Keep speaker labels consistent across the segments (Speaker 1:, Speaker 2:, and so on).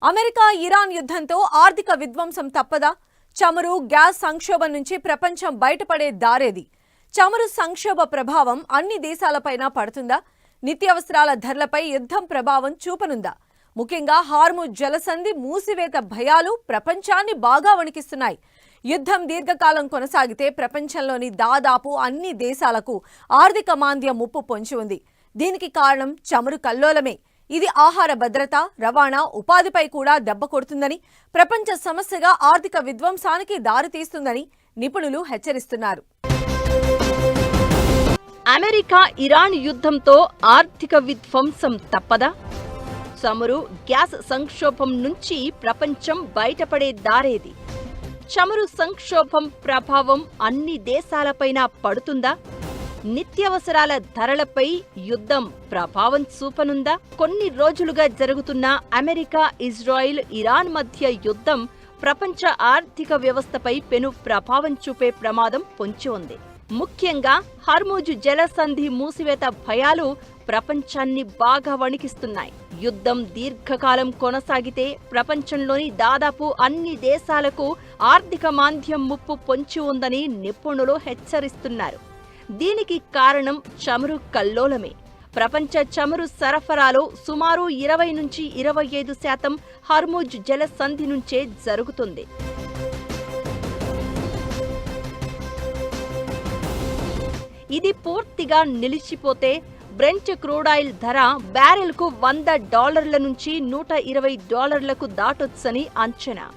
Speaker 1: America Iran యుద్ధంతో ఆర్థిక విధ్వంసం తప్పదా? చమురు గ్యాస్ సంక్షోభం నుంచి ప్రపంచం బయటపడే దారేది? చమురు సంక్షోభ ప్రభావం అన్ని దేశాలపైన పడుతుందా? నిత్యావసరాల ధరలపై యుద్ధం ప్రభావం చూపనుందా? ముఖ్యంగా హార్ముజ్ జలసంధి మూసివేత భయాలు ప్రపంచాన్ని బాగా వణికిస్తున్నాయి. యుద్ధం దీర్ఘకాలం కొనసాగితే ప్రపంచంలోని దాదాపు అన్ని దేశాలకు ఆర్థిక మాంద్యం ముప్పు పొంచి ఉంది. దీనికి కారణం చమురు కల్లోలమే. ఇది ఆహార భద్రత, రవాణా, ఉపాధిపై కూడా దెబ్బ కొడుతుందని, ప్రపంచ సమస్యగా ఆర్థిక విధ్వంసానికి దారితీస్తుందని నిపుణులు హెచ్చరిస్తున్నారు.
Speaker 2: అమెరికా ఇరాన్ యుద్ధంతో ఆర్థిక విధ్వంసం తప్పదా? చమురు గ్యాస్ సంక్షోభం నుంచి ప్రపంచం బయటపడే దారేది? చమురు సంక్షోభం ప్రభావం అన్ని దేశాలపైన పడుతుందా? నిత్యావసరాల ధరలపై యుద్ధం ప్రభావం చూపనుందా? కొన్ని రోజులుగా జరుగుతున్న అమెరికా, ఇజ్రాయిల్, ఇరాన్ మధ్య యుద్ధం ప్రపంచ ఆర్థిక వ్యవస్థపై పెను ప్రభావం చూపే ప్రమాదం పొంచి ఉంది. ముఖ్యంగా హార్ముజ్ జలసంధి మూసివేత భయాలు ప్రపంచాన్ని బాగా వణికిస్తున్నాయి. యుద్ధం దీర్ఘకాలం కొనసాగితే ప్రపంచంలోని దాదాపు అన్ని దేశాలకు ఆర్థిక మాంద్యం ముప్పు పొంచి ఉందని నిపుణులు హెచ్చరిస్తున్నారు. దీనికి కారణం చమురు కల్లోలమే. ప్రపంచ చమురు సరఫరాలో సుమారు 20 నుంచి 25% హార్ముజ్ జలసంధి నుంచే జరుగుతుంది. ఇది పూర్తిగా నిలిచిపోతే బ్రెంట్ క్రూడాయిల్ ధర బ్యారెల్కు $100 నుంచి $120కు దాటొచ్చని అంచనా.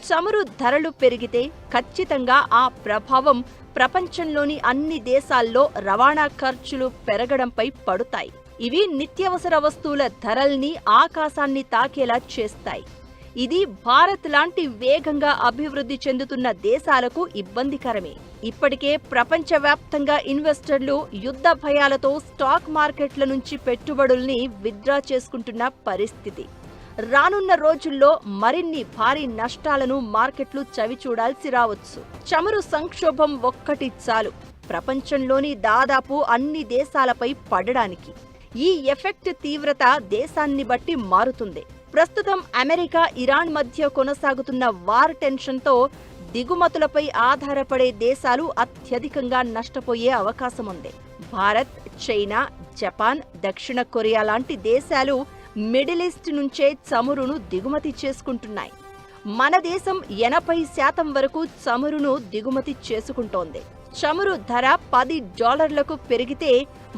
Speaker 2: చమురు ధరలు పెరిగితే ఖచ్చితంగా ఆ ప్రభావం ప్రపంచంలోని అన్ని దేశాల్లో రవాణా ఖర్చులు పెరగడంపై పడుతాయి. ఇవి నిత్యావసర వస్తువుల ధరల్ని ఆకాశాన్ని తాకేలా చేస్తాయి. ఇది భారత్ లాంటి వేగంగా అభివృద్ధి చెందుతున్న దేశాలకు ఇబ్బందికరమే. ఇప్పటికే ప్రపంచవ్యాప్తంగా ఇన్వెస్టర్లు యుద్ధ భయాలతో స్టాక్ మార్కెట్ల నుంచి పెట్టుబడుల్ని విత్డ్రా చేసుకుంటున్న పరిస్థితి. రానున్న రోజుల్లో మరిన్ని భారీ నష్టాలను మార్కెట్లు చవిచూడాల్సి రావచ్చు. చమురు సంక్షోభం ఒక్కటి చాలు ప్రపంచంలోని దాదాపు అన్ని దేశాలపై పడడానికి. ఈ ఎఫెక్ట్ తీవ్రత దేశాన్ని బట్టి మారుతుంది. ప్రస్తుతం అమెరికా, ఇరాన్ మధ్య కొనసాగుతున్న వార్ టెన్షన్తో దిగుమతులపై ఆధారపడే దేశాలు అత్యధికంగా నష్టపోయే అవకాశముంది. భారత్, చైనా, జపాన్, దక్షిణ కొరియా లాంటి దేశాలు మిడిల్ ఈస్ట్ నుంచే చమురును దిగుమతి చేసుకుంటున్నాయి. మన దేశం 80% వరకు చమురును దిగుమతి చేసుకుంటోంది. చమురు ధర $10లకు పెరిగితే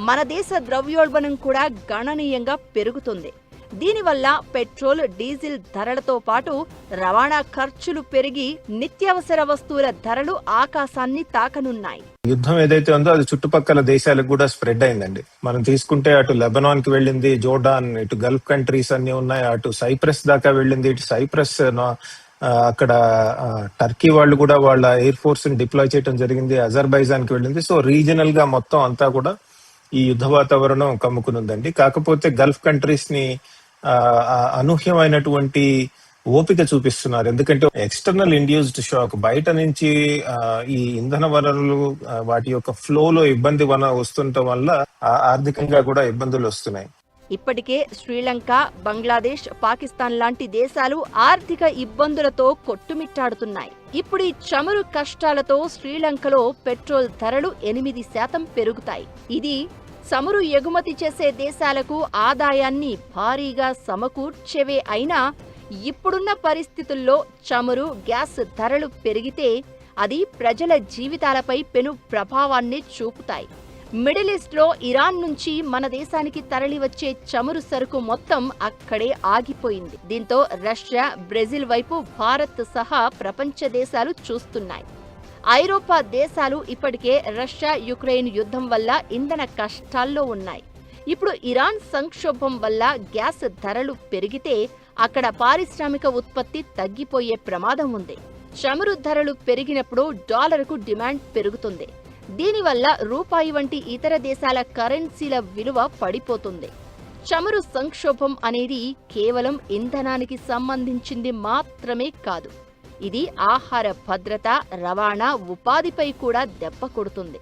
Speaker 2: మన దేశ ద్రవ్యోల్బణం కూడా గణనీయంగా పెరుగుతుంది. దీనివల్ల పెట్రోల్, డీజిల్ ధరలతో పాటు రవాణా ఖర్చులు పెరిగి నిత్యావసర వస్తువుల ధరలు ఆకాశాన్ని తాకనున్నాయి.
Speaker 3: యుద్ధం ఏదైతే ఉందో అది చుట్టుపక్కల దేశాలకు కూడా స్ప్రెడ్ అయిందండి. మనం తీసుకుంటే అటు లెబనాన్ కి వెళ్ళింది, జోర్డాన్, ఇటు గల్ఫ్ కంట్రీస్ అన్ని ఉన్నాయి, అటు సైప్రస్ దాకా వెళ్ళింది. ఇటు సైప్రస్ అక్కడ టర్కీ వాళ్ళు కూడా వాళ్ళ ఎయిర్ ఫోర్స్ ని డిప్లాయ్ చేయడం జరిగింది. అజర్బైజాన్ కి వెళ్ళింది. సో రీజనల్ గా మొత్తం అంతా కూడా ఈ యుద్ధ వాతావరణం కమ్ముకునుందండి. కాకపోతే గల్ఫ్ కంట్రీస్ ని అనూహ్యమైనటువంటి ఓపిక చూపిస్తున్నారు. ఎందుకంటే ఎక్స్టర్నల్ ఇండ్యూస్డ్ షాక్, బయట నుంచి ఈ ఇంధన వనరులు వాటి యొక్క ఫ్లోలో ఇబ్బంది వస్తుండటం వల్ల ఆర్థికంగా కూడా ఇబ్బందులు వస్తున్నాయి.
Speaker 2: ఇప్పటికే శ్రీలంక, బంగ్లాదేశ్, పాకిస్తాన్ లాంటి దేశాలు ఆర్థిక ఇబ్బందులతో కొట్టుమిట్టాడుతున్నాయి. ఇప్పుడు ఈ చమురు కష్టాలతో శ్రీలంకలో పెట్రోల్ ధరలు 8% పెరుగుతాయి. ఇది చమురు ఎగుమతి చేసే దేశాలకు ఆదాయాన్ని భారీగా సమకూర్చేవే. అయినా ఇప్పుడున్న పరిస్థితుల్లో చమురు, గ్యాస్ ధరలు పెరిగితే అది ప్రజల జీవితాలపై పెను ప్రభావాన్ని చూపుతాయి. మిడిల్ ఈస్ట్లో ఇరాన్ నుంచి మన దేశానికి తరలివచ్చే చమురు సరుకు మొత్తం అక్కడే ఆగిపోయింది. దీంతో రష్యా, బ్రెజిల్ వైపు భారత్ సహా ప్రపంచ దేశాలు చూస్తున్నాయి. ఐరోపా దేశాలు ఇప్పటికే రష్యా, యుక్రెయిన్ యుద్ధం వల్ల ఇంధన కష్టాల్లో ఉన్నాయి. ఇప్పుడు ఇరాన్ సంక్షోభం వల్ల గ్యాస్ ధరలు పెరిగితే అక్కడ పారిశ్రామిక ఉత్పత్తి తగ్గిపోయే ప్రమాదం ఉంది. చమురు ధరలు పెరిగినప్పుడు డాలర్కు డిమాండ్ పెరుగుతుంది. దీనివల్ల రూపాయి వంటి ఇతర దేశాల కరెన్సీల విలువ పడిపోతుంది. చమురు సంక్షోభం అనేది కేవలం ఇంధనానికి సంబంధించింది మాత్రమే కాదు. ఇది ఆహార భద్రత, రవాణా, ఉపాధిపై కూడా దెబ్బ కొడుతుంది.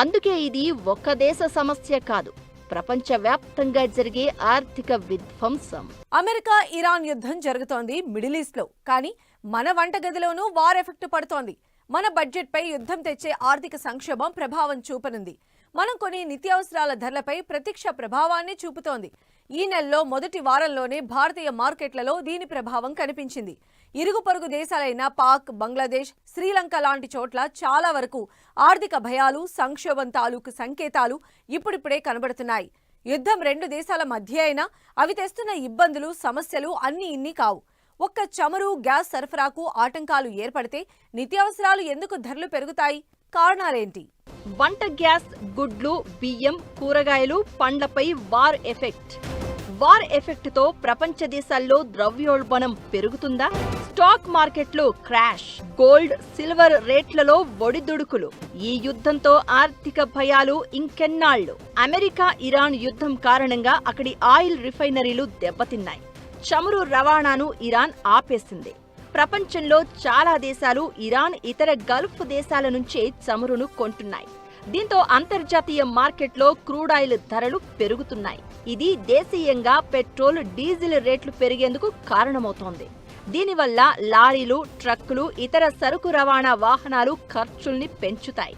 Speaker 2: అందుకే ఇది ఒక్క దేశ సమస్య కాదు, ప్రపంచవ్యాప్తంగా జరిగే ఆర్థిక విధ్వంసం.
Speaker 1: అమెరికా ఇరాన్ యుద్ధం జరుగుతోంది మిడిల్ ఈస్ట్ లో, కానీ మన వంటగదిలోనూ వార్ ఎఫెక్ట్ పడుతోంది. మన బడ్జెట్ పై యుద్ధం తెచ్చే ఆర్థిక సంక్షోభం ప్రభావం చూపనుంది. మనం కొన్ని నిత్యావసరాల ధరలపై ప్రత్యక్ష ప్రభావాన్ని చూపుతోంది. ఈ నెలలో మొదటి వారంలోనే భారతీయ మార్కెట్లలో దీని ప్రభావం కనిపించింది. ఇరుగు పొరుగు దేశాలైన పాక్, బంగ్లాదేశ్, శ్రీలంక లాంటి చోట్ల చాలా వరకు ఆర్థిక భయాలు, సంక్షోభం తాలూకు సంకేతాలు ఇప్పుడిప్పుడే కనబడుతున్నాయి. యుద్ధం రెండు దేశాల మధ్య అయినా అవి తెస్తున్న ఇబ్బందులు, సమస్యలు అన్నీ ఇన్ని కావు. ఒక్క చమురు, గ్యాస్ సరఫరాకు ఆటంకాలు ఏర్పడితే నిత్యావసరాలు ఎందుకు ధరలు పెరుగుతాయి? కారణాలేంటి?
Speaker 2: వంట గ్యాస్, గుడ్లు, బియ్యం, కూరగాయలు, పండ్లపై వార్ ఎఫెక్ట్ తో ప్రపంచ దేశాల్లో ద్రవ్యోల్బణం పెరుగుతుందా? స్టాక్ మార్కెట్లు క్రాష్, గోల్డ్, సిల్వర్ రేట్లలో ఒడిదుడుకులు. ఈ యుద్ధంతో ఆర్థిక భయాలు ఇంకెన్నాళ్లు? అమెరికా ఇరాన్ యుద్ధం కారణంగా అక్కడి ఆయిల్ రిఫైనరీలు దెబ్బతిన్నాయి. చమురు రవాణాను ఇరాన్ ఆపేసింది. ప్రపంచంలో చాలా దేశాలు ఇరాన్, ఇతర గల్ఫ్ దేశాల నుంచే చమురును కొంటున్నాయి. దీంతో అంతర్జాతీయ మార్కెట్లో క్రూడ్ ఆయిల్ ధరలు పెరుగుతున్నాయి. ఇది దేశీయంగా పెట్రోల్, డీజిల్ రేట్లు పెరిగేందుకు కారణమవుతోంది. దీనివల్ల లారీలు, ట్రక్కులు, ఇతర సరుకు రవాణా వాహనాలు ఖర్చుల్ని పెంచుతాయి.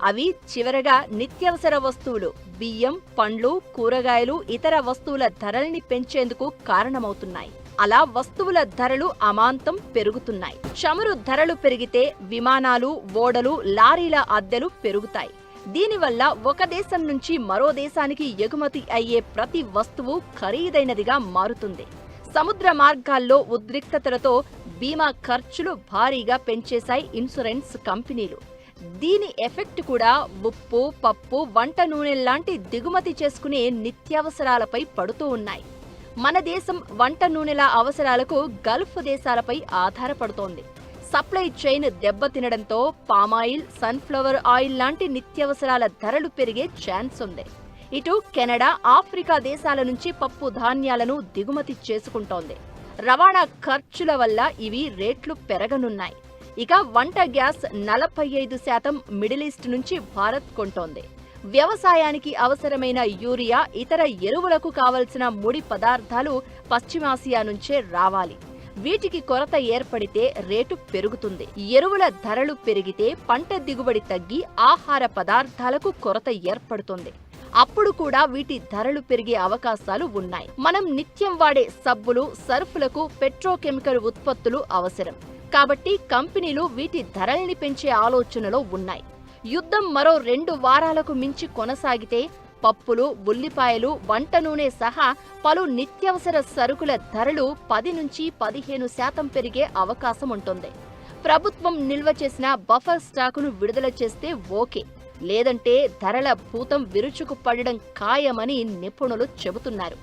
Speaker 2: అవి చివరగా నిత్యావసర వస్తువులు, బియ్యం, పండ్లు, కూరగాయలు, ఇతర వస్తువుల ధరల్ని పెంచేందుకు కారణమవుతున్నాయి. అలా వస్తువుల ధరలు అమాంతం పెరుగుతున్నాయి. చమురు ధరలు పెరిగితే విమానాలు, ఓడలు, లారీల అద్దెలు పెరుగుతాయి. దీనివల్ల ఒక దేశం నుంచి మరో దేశానికి ఎగుమతి అయ్యే ప్రతి వస్తువు ఖరీదైనదిగా మారుతుంది. సముద్ర మార్గాల్లో ఉద్రిక్తతలతో బీమా ఖర్చులు భారీగా పెంచేశాయి ఇన్సూరెన్స్ కంపెనీలు. దీని ఎఫెక్ట్ కూడా ఉప్పు, పప్పు, వంట నూనె లాంటి దిగుమతి చేసుకునే నిత్యావసరాలపై పడుతూ ఉన్నాయి. మన దేశం వంట నూనెల అవసరాలకు గల్ఫ్ దేశాలపై ఆధారపడుతోంది. సప్లై చైన్ దెబ్బతినడంతో పామాయిల్, సన్ఫ్లవర్ ఆయిల్ లాంటి నిత్యావసరాల ధరలు పెరిగే ఛాన్స్ ఉంది. ఇటు కెనడా, ఆఫ్రికా దేశాల నుంచి పప్పు ధాన్యాలను దిగుమతి చేసుకుంటోంది. రవాణా ఖర్చుల వల్ల ఇవి రేట్లు పెరగనున్నాయి. ఇక వంట గ్యాస్ 45% మిడిల్ ఈస్ట్ నుంచి భారత్ కొంటోంది. వ్యవసాయానికి అవసరమైన యూరియా, ఇతర ఎరువులకు కావలసిన ముడి పదార్థాలు పశ్చిమాసియా నుంచే రావాలి. వీటికి కొరత ఏర్పడితే రేటు పెరుగుతుంది. ఎరువుల ధరలు పెరిగితే పంట దిగుబడి తగ్గి ఆహార పదార్థాలకు కొరత ఏర్పడుతుంది. అప్పుడు కూడా వీటి ధరలు పెరిగే అవకాశాలు ఉన్నాయి. మనం నిత్యం వాడే సబ్బులు, సర్ఫులకు పెట్రోకెమికల్ ఉత్పత్తులు అవసరం. కాబట్టి కంపెనీలు వీటి ధరల్ని పెంచే ఆలోచనలో ఉన్నాయి. యుద్ధం మరో 2 వారాలకు మించి కొనసాగితే పప్పులు, ఉల్లిపాయలు, వంట నూనె సహా పలు నిత్యావసర సరుకుల ధరలు 10 నుంచి 15% పెరిగే అవకాశం ఉంటుంది. ప్రభుత్వం నిల్వ చేసిన బఫర్ స్టాకును విడుదల చేస్తే ఓకే, లేదంటే ధరల భూతం విరుచుకు పడడం ఖాయమని నిపుణులు చెబుతున్నారు.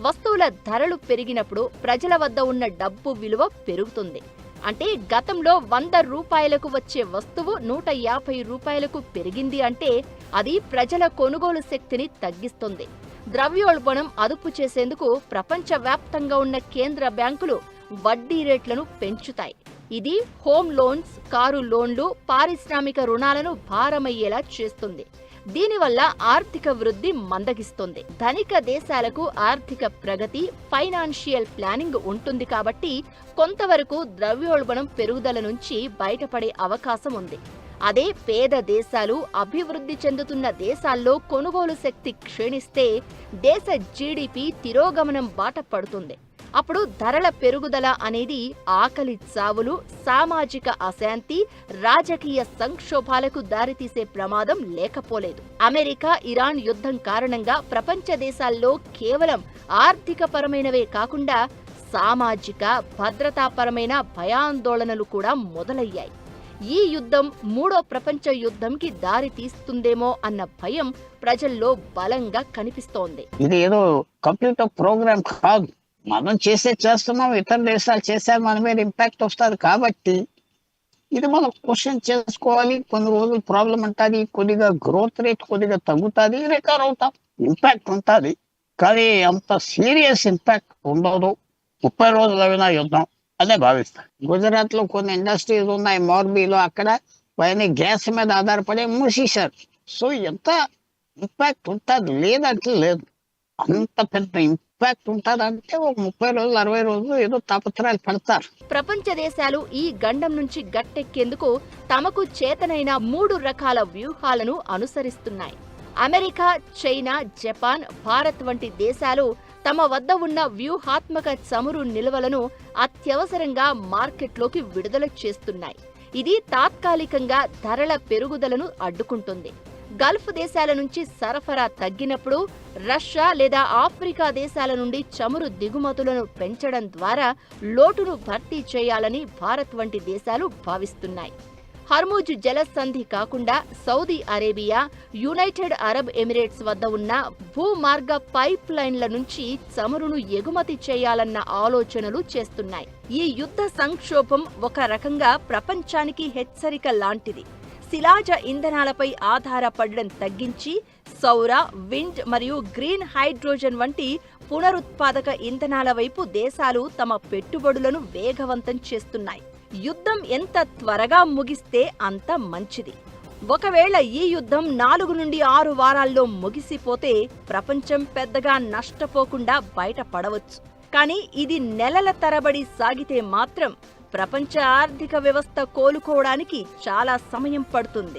Speaker 2: వస్తువుల ధరలు పెరిగినప్పుడు ప్రజల వద్ద ఉన్న డబ్బు విలువ పెరుగుతుంది. అంటే గతంలో 100 రూపాయలకు వచ్చే వస్తువు 150 రూపాయలకు పెరిగింది అంటే అది ప్రజల కొనుగోలు శక్తిని తగ్గిస్తుంది. ద్రవ్యోల్బణం అదుపు చేసేందుకు ప్రపంచవ్యాప్తంగా ఉన్న కేంద్ర బ్యాంకులు వడ్డీ రేట్లను పెంచుతాయి. ఇది హోమ్ లోన్స్, కారు లోన్లు, పారిశ్రామిక రుణాలను భారమయ్యేలా చేస్తుంది. దీనివల్ల ఆర్థిక వృద్ధి మందగిస్తుంది. ధనిక దేశాలకు ఆర్థిక ప్రగతి, ఫైనాన్షియల్ ప్లానింగ్ ఉంటుంది కాబట్టి కొంతవరకు ద్రవ్యోల్బణం పెరుగుదల నుంచి బయటపడే అవకాశం ఉంది. అదే పేద దేశాలు, అభివృద్ధి చెందుతున్న దేశాల్లో కొనుగోలు శక్తి క్షీణిస్తే దేశ జీడీపీ తిరోగమనం బాట పడుతుంది. అప్పుడు ధరల పెరుగుదల అనేది ఆకలి చావులు, సామాజిక అశాంతి, రాజకీయ సంక్షోభాలకు దారితీసే ప్రమాదం లేకపోలేదు. అమెరికా ఇరాన్ యుద్ధం కారణంగా ప్రపంచ దేశాల్లో కేవలం ఆర్థికపరమైనవే కాకుండా సామాజిక, భద్రతాపరమైన భయాందోళనలు కూడా మొదలయ్యాయి. ఈ యుద్ధం 3వ ప్రపంచ యుద్ధంకి దారి తీస్తుందేమో అన్న భయం ప్రజల్లో బలంగా కనిపిస్తోంది.
Speaker 4: ఇది ఏదో కంప్లీట్ ప్రోగ్రామ్ కాదు. మనం చేస్తున్నాం, ఇతర దేశాలు చేశారు, మన మీద ఇంపాక్ట్ వస్తుంది. కాబట్టి ఇది మనం క్వశ్చన్ చేసుకోవాలి. కొన్ని రోజులు ప్రాబ్లం ఉంటుంది, కొద్దిగా గ్రోత్ రేట్ కొద్దిగా తగ్గుతుంది, రికవర్ అవుతాం, ఇంపాక్ట్ ఉంటుంది. కానీ అంత సీరియస్ ఇంపాక్ట్ ఉండదు. 30 రోజులు అయినా యుద్ధం అదే భావిస్తాను. గుజరాత్ లో కొన్ని ఇండస్ట్రీస్ ఉన్నాయి, మోర్బీలో, అక్కడ పైన గ్యాస్ మీద ఆధారపడి మూసేశారు. సో ఎంత ఇంపాక్ట్ ఉంటుంది లేదంటే లేదు. అంత పెద్ద ఇంపాక్ట్ ఉంటుందంటే ఒక 30 రోజులు 60 రోజులు ఏదో తాపత్రయాలు పడతారు.
Speaker 2: ప్రపంచ దేశాలు ఈ గండం నుంచి గట్టెక్కేందుకు తమకు చేతనైన 3 రకాల వ్యూహాలను అనుసరిస్తున్నాయి. అమెరికా, చైనా, జపాన్, భారత్ వంటి దేశాలు తమ వద్ద ఉన్న వ్యూహాత్మక చమురు నిల్వలను అత్యవసరంగా మార్కెట్లోకి విడుదల చేస్తున్నాయి. ఇది తాత్కాలికంగా ధరల పెరుగుదలను అడ్డుకుంటుంది. గల్ఫ్ దేశాల నుంచి సరఫరా తగ్గినప్పుడు రష్యా లేదా ఆఫ్రికా దేశాల నుండి చమురు దిగుమతులను పెంచడం ద్వారా లోటును భర్తీ చేయాలని భారత్ వంటి దేశాలు భావిస్తున్నాయి. హర్ముజ్ జలసంధి కాకుండా Saudi Arabia, United Arab Emirates వద్ద ఉన్న భూమార్గ పైప్ లైన్ల నుంచి చమురును ఎగుమతి చేయాలన్న ఆలోచనలు చేస్తున్నాయి. ఈ యుద్ధ సంక్షోభం ఒక రకంగా ప్రపంచానికి హెచ్చరిక లాంటిది. శిలాజ ఇంధనాలపై ఆధారపడడం తగ్గించి సౌర, విండ్ మరియు గ్రీన్ హైడ్రోజన్ వంటి పునరుత్పాదక ఇంధనాల వైపు దేశాలు తమ పెట్టుబడులను వేగవంతం చేస్తున్నాయి. యుద్ధం ఎంత త్వరగా ముగిస్తే అంత మంచిది. ఒకవేళ ఈ యుద్ధం 4 నుండి 6 వారాల్లో ముగిసిపోతే ప్రపంచం పెద్దగా నష్టపోకుండా బయటపడవచ్చు. కానీ ఇది నెలల తరబడి సాగితే మాత్రం ప్రపంచ ఆర్థిక వ్యవస్థ కోలుకోవడానికి చాలా సమయం పడుతుంది.